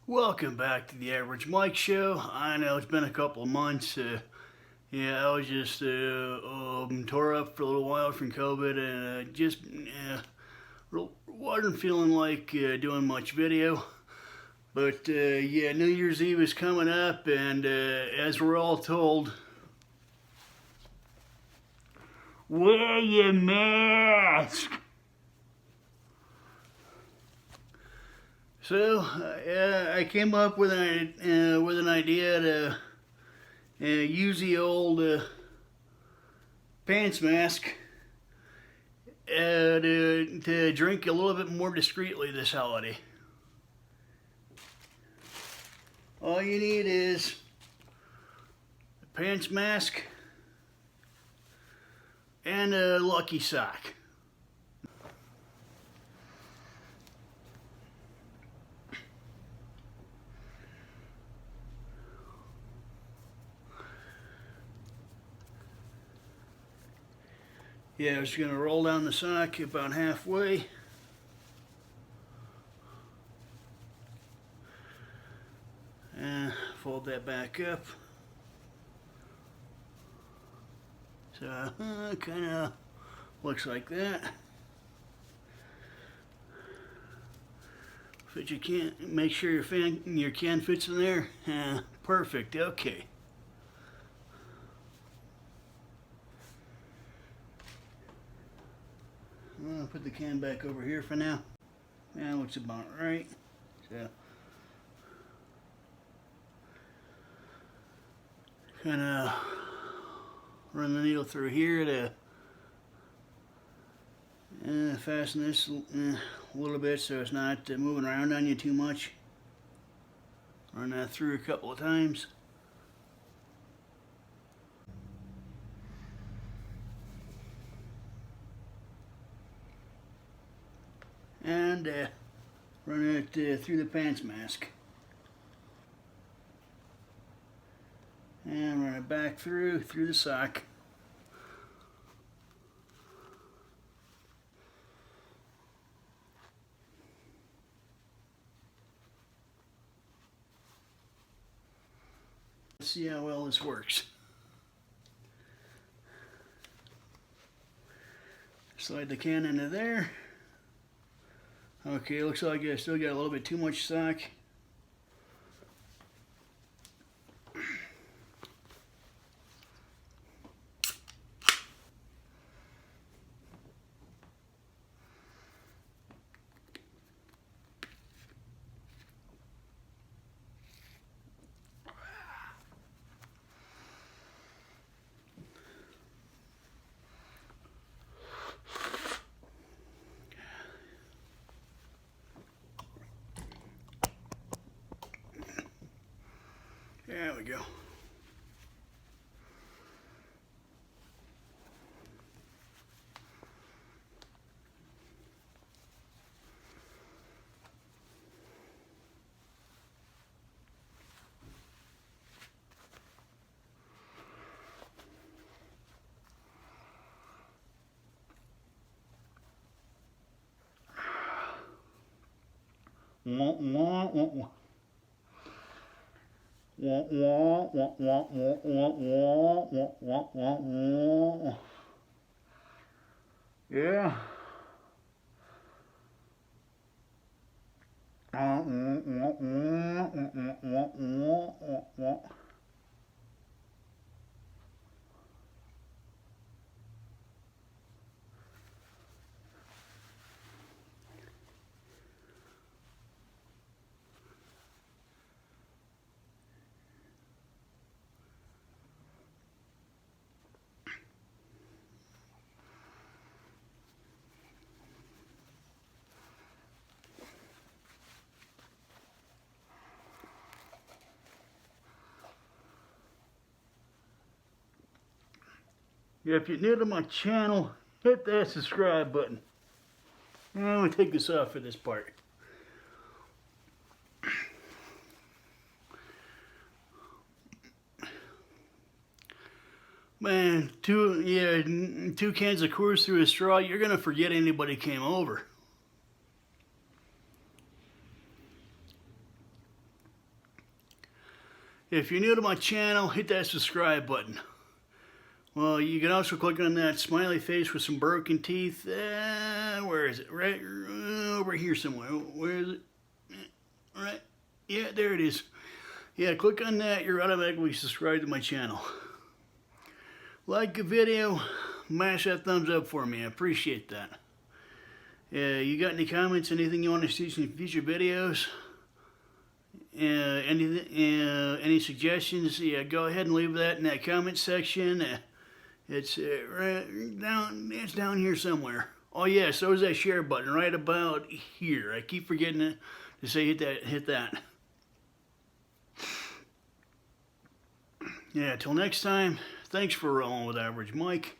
Welcome back to the Average Mike Show. I know it's been a couple of months. Yeah, I was just tore up for a little while from COVID and just wasn't feeling like doing much video. But yeah, New Year's Eve is coming up, and as we're all told, wear your mask. So I came up with an idea to use the old pants mask to drink a little bit more discreetly this holiday. All you need is a pants mask and a lucky sock. Yeah, I was going to roll down the sock about halfway. And fold that back up. So, kind of looks like that. But you can't make sure your can fits in there. Perfect. Okay. I'll put the can back over here for now. That looks about right. So, kind of run the needle through here to fasten this a little bit so it's not moving around on you too much. Run that through a couple of times. And run it through the pants mask. And run it back through the sock. Let's see how well this works. Slide the can into there. Okay, looks like I still got a little bit too much sock. There we go. Yeah. If you're new to my channel, hit that subscribe button. And I'm going to take this off for this part. Man, two cans of Coors through a straw, you're going to forget anybody came over. If you're new to my channel, hit that subscribe button. Well, you can also click on that smiley face with some broken teeth. Where is it? Right over here somewhere. Where is it? Right? Yeah, there it is. Yeah, click on that. You're automatically subscribed to my channel. Like the video, mash that thumbs up for me. I appreciate that. You got any comments, anything you want to see in future videos? Any suggestions? Yeah, go ahead and leave that in that comment section. It's right down. It's down here somewhere. Oh yeah, so is that share button right about here. I keep forgetting to say hit that. Hit that. Yeah. Till next time. Thanks for rolling with Average Mike.